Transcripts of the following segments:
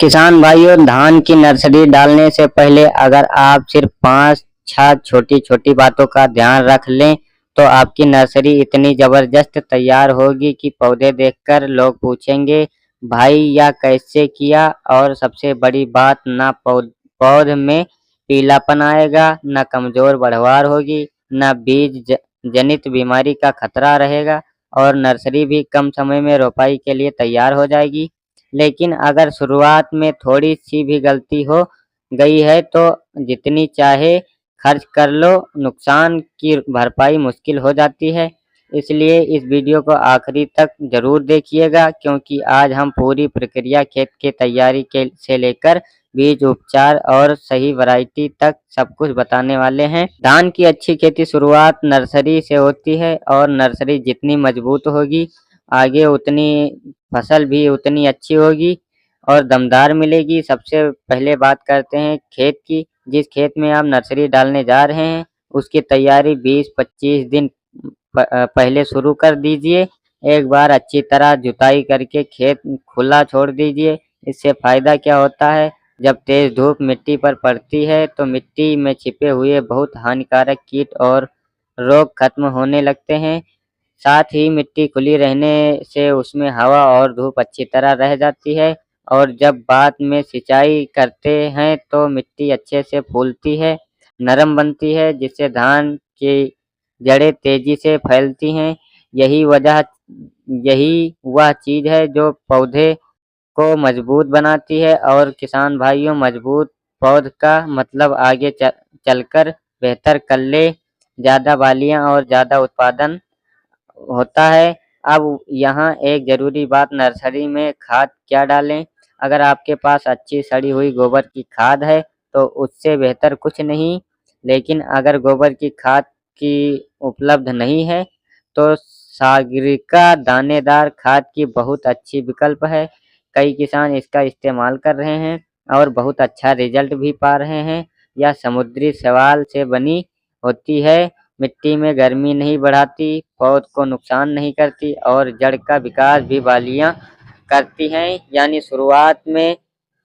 किसान भाइयों, धान की नर्सरी डालने से पहले अगर आप सिर्फ 5-6 छोटी-छोटी बातों का ध्यान रख लें, तो आपकी नर्सरी इतनी जबरदस्त तैयार होगी कि पौधे देखकर लोग पूछेंगे, भाई यह कैसे किया? और सबसे बड़ी बात, ना पौध में पीलापन आएगा, ना कमजोर बढ़वार होगी, ना बीज जनित बीमारी का खतरा रहेगा और नर्सरी भी कम समय में रोपाई के लिए तैयार हो जाएगी। लेकिन अगर शुरुआत में थोड़ी-सी भी गलती हो गई है तो जितनी चाहे खर्च कर लो, नुकसान की भरपाई मुश्किल हो जाती है। इसलिए इस वीडियो को आखिरी तक ज़रूर देखिएगा, क्योंकि आज हम पूरी प्रक्रिया खेत की तैयारी के से लेकर बीज उपचार और सही वैरायटी तक सब कुछ बताने वाले हैं। धान की अच्छी खेती शुरुआत नर्सरी से होती है और नर्सरी जितनी मजबूत होगी, आगे उतनी फसल भी उतनी अच्छी होगी और दमदार मिलेगी। सबसे पहले बात करते हैं खेत की। जिस खेत में आप नर्सरी डालने जा रहे हैं, उसकी तैयारी 20-25 दिन पहले शुरू कर दीजिए। एक बार अच्छी तरह जुताई करके खेत खुला छोड़ दीजिए। इससे फ़ायदा क्या होता है, जब तेज़ धूप मिट्टी पर पड़ती है, तो मिट्टी में छिपे हुए बहुत हानिकारक कीट और रोग खत्म होने लगते हैं। साथ ही मिट्टी खुली रहने से उसमें हवा और धूप अच्छी तरह रह जाती है और जब बाद में सिंचाई करते हैं तो मिट्टी अच्छे से फूलती है, नरम बनती है, जिससे धान की जड़ें तेजी से फैलती हैं। यही वह चीज़ है जो पौधे को मजबूत बनाती है और किसान भाइयों, मजबूत पौध का मतलब आगे चलकर बेहतर कल्ले, ज़्यादा बालियाँ और ज़्यादा उत्पादन होता है। अब यहाँ एक ज़रूरी बात, नर्सरी में खाद क्या डालें? अगर आपके पास अच्छी सड़ी हुई गोबर की खाद है, तो उससे बेहतर कुछ नहीं। लेकिन अगर गोबर की खाद की उपलब्ध नहीं है, तो सागरिका दानेदार खाद की बहुत अच्छी विकल्प है। कई किसान इसका इस्तेमाल कर रहे हैं और बहुत अच्छा रिज़ल्ट भी पा रहे हैं। यह समुद्री शैवाल से बनी होती है, मिट्टी में गर्मी नहीं बढ़ाती, पौध को नुकसान नहीं करती और जड़ का विकास भी बालियाँ करती हैं। यानी शुरुआत में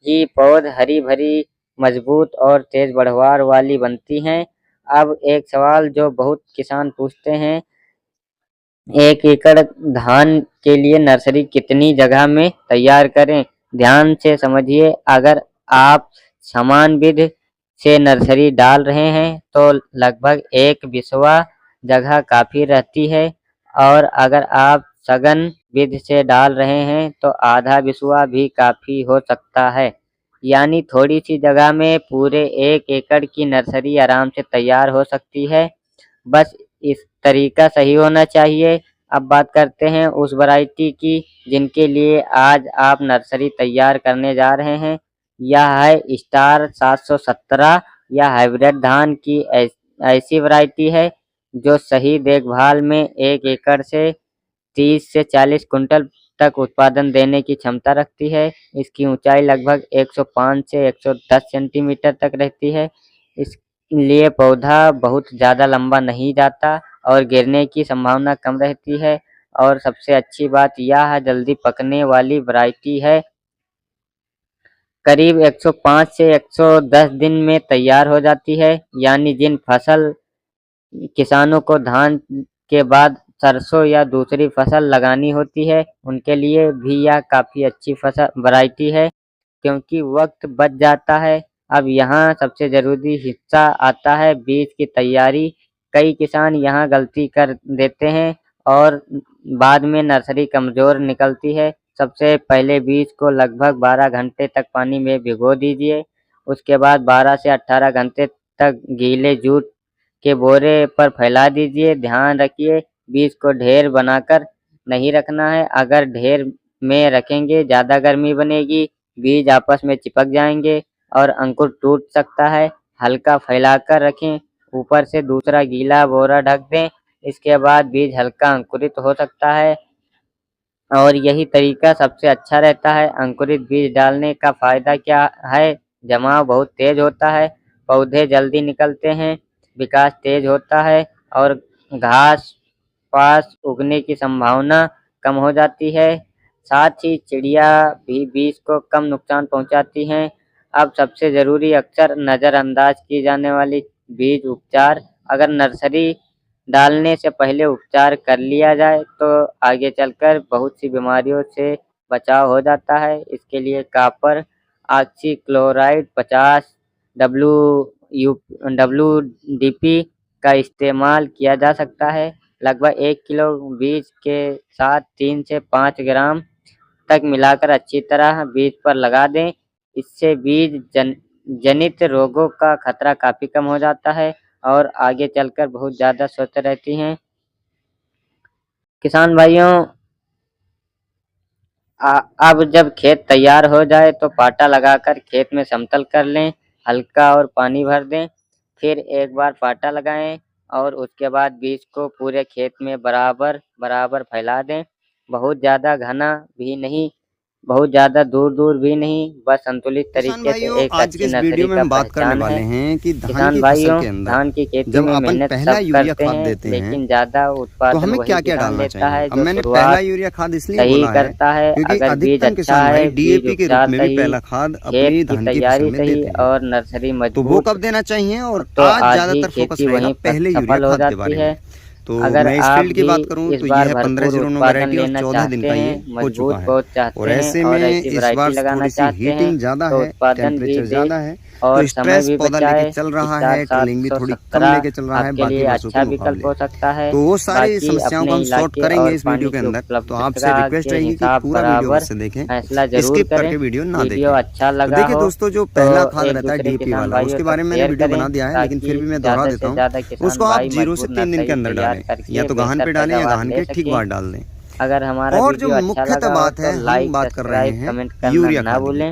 ही पौध हरी-भरी, मजबूत और तेज बढ़वार वाली बनती हैं। अब एक सवाल जो बहुत किसान पूछते हैं, 1 एकड़ धान के लिए नर्सरी कितनी जगह में तैयार करें? ध्यान से समझिए, अगर आप समान विधि से नर्सरी डाल रहे हैं, तो लगभग 1 बिस्वा जगह काफ़ी रहती है और अगर आप सघन विधि से डाल रहे हैं, तो आधा बिस्वा भी काफ़ी हो सकता है। यानी थोड़ी-सी जगह में पूरे 1 एकड़ की नर्सरी आराम से तैयार हो सकती है। बस इस तरीका सही होना चाहिए। अब बात करते हैं उस वैरायटी की जिनके लिए आज आप नर्सरी तैयार करने जा रहे हैं। यह है स्टार 717। यह हाइब्रिड धान की ऐसी वैरायटी है जो सही देखभाल में 1 एकड़ से 30 से 40 कुंटल तक उत्पादन देने की क्षमता रखती है। इसकी ऊंचाई लगभग 105 से 110 सेंटीमीटर तक रहती है। इसलिए पौधा बहुत ज़्यादा लंबा नहीं जाता और गिरने की संभावना कम रहती है और सबसे अच्छी बात यह है, जल्दी पकने वाली वैरायटी है। करीब 105 से 110 दिन में तैयार हो जाती है। यानी जिन फसल किसानों को धान के बाद सरसों या दूसरी फसल लगानी होती है, उनके लिए भी यह काफ़ी अच्छी फसल वैरायटी है, क्योंकि वक्त बच जाता है। अब यहाँ सबसे ज़रूरी हिस्सा आता है, बीज की तैयारी। कई किसान यहाँ गलती कर देते हैं और बाद में नर्सरी कमज़ोर निकलती है। सबसे पहले बीज को लगभग 12 घंटे तक पानी में भिगो दीजिए। उसके बाद 12 से 18 घंटे तक गीले जूट के बोरे पर फैला दीजिए। ध्यान रखिए, बीज को ढेर बनाकर नहीं रखना है। अगर ढेर में रखेंगे, ज़्यादा गर्मी बनेगी, बीज आपस में चिपक जाएंगे और अंकुर टूट सकता है। हल्का फैलाकर रखें, ऊपर से दूसरा गीला बोरा ढक दें। इसके बाद बीज हल्का अंकुरित हो सकता है और यही तरीका सबसे अच्छा रहता है। अंकुरित बीज डालने का फ़ायदा क्या है? जमाव बहुत तेज़ होता है, पौधे जल्दी निकलते हैं, विकास तेज़ होता है और घास पास उगने की संभावना कम हो जाती है। साथ ही चिड़िया भी बीज को कम नुकसान पहुंचाती हैं। अब सबसे ज़रूरी अक्सर नज़रअंदाज की जाने वाली बीज उपचार। अगर नर्सरी डालने से पहले उपचार कर लिया जाए तो आगे चलकर बहुत सी बीमारियों से बचाव हो जाता है। इसके लिए कॉपर ऑक्सीक्लोराइड 50 WDP का इस्तेमाल किया जा सकता है। लगभग 1 किलो बीज के साथ 3 से 5 ग्राम तक मिलाकर अच्छी तरह बीज पर लगा दें। इससे बीज जनित रोगों का खतरा काफी कम हो जाता है और आगे चलकर बहुत ज़्यादा स्वस्थ रहती हैं। किसान भाइयों, अब जब खेत तैयार हो जाए तो पाटा लगाकर खेत में समतल कर लें, हल्का और पानी भर दें। फिर एक बार पाटा लगाएं और उसके बाद बीज को पूरे खेत में बराबर बराबर फैला दें। बहुत ज़्यादा घना भी नहीं, बहुत ज़्यादा दूर दूर भी नहीं, बस संतुलित किसान तरीके से भाइयों, एक आज के अच्छी इस नर्सरी वीडियो में का हम बात करने पहचान वाले है। हैं कि धान किसान की फसल भाइयों, के अंदर धान की खेती जब में अपन मेहनत पहला सब यूरिया करते खाद हैं, देते हैं लेकिन ज़्यादा तो उत्पादन हमें वही क्या क्या किसान डालना लेता है चाहिए। अब जो मैंने शुरुआत पहला यूरिया खाद इसलिए सही बोला है करता है। क्योंकि अगर बीज अधिकतर अच्छा किसान भाई है, बीज डीएपी के रूप उपचार में भी सही, पहला खाद खेत अपनी की धान की फसल तैयारी में सही देते हैं। और नर्सरी तो वो मजबूत, कब देना चाहिए, और तो आज आज ही ज्यादातर फोकस खेती रहेगा वहीं पहले यूरिया सफल हो खाद के जाती बारे है। में। तो अगर मैं इस आप फील्ड की भी बात करूं इस तो बार ये है भरपूर 1509 उत्पादन वैरायटी और लेना 14 दिन चाहते का ये हैं, हो चुका मजबूत है। पौध और चाहते हैं ऐसे और में ऐसी इस वैरायटी बार लगाना थोड़ी सी चाहते हैं हीटिंग ज्यादा तो है, उत्पादन भी टेम्परेचर दे ज्यादा है, और तो समय स्ट्रेस भी पौधा लेके बचाए। चल रहा स्टार है, ट्रेलिंग भी थोड़ी कम 717 लेके चल रहा है आपके बाकी लिए वर्षों के अच्छा विकल्प मुकाबले। हो सकता है। तो वो सारी बाकी समस्याओं को अपने हम सॉर्ट इलाके करेंगे और इस वीडियो पानी के की अंदर। तो आपसे उपलब्धता रिक्वेस्ट के रहेगी कि हिसाब पूरा वीडियो बराबर अवश्य देखें, फैसला जरूर स्किप करें। करके वीडियो ना वीडियो देखें। अच्छा तो लगा देखिए हो दोस्तों, जो तो पहला खाद एक रहता है दूसरे डीएपी किसान वाला, भाइयों उसके तक बारे में मैंने शेयर वीडियो करें बना दिया है, लेकिन ताकि फिर भी मैं दोहरा ज़्यादा देता से हूँ। ज़्यादा किसान उसको आप भाई 0 से मजबूत 3 दिन के नर्सरी अंदर तैयार डालें, या करके तो गहन बेहतर पे डालें या पैदावार गहन ले के ठीक सकें। बाद डाल दें। अगर हमारा और जो वीडियो अच्छा मुख्यतः लगा हो बात तो है, हम लाइक, बात कर रहे सब्सक्राइब, हैं कमेंट करना यूरिया ना खाद की। भूलें।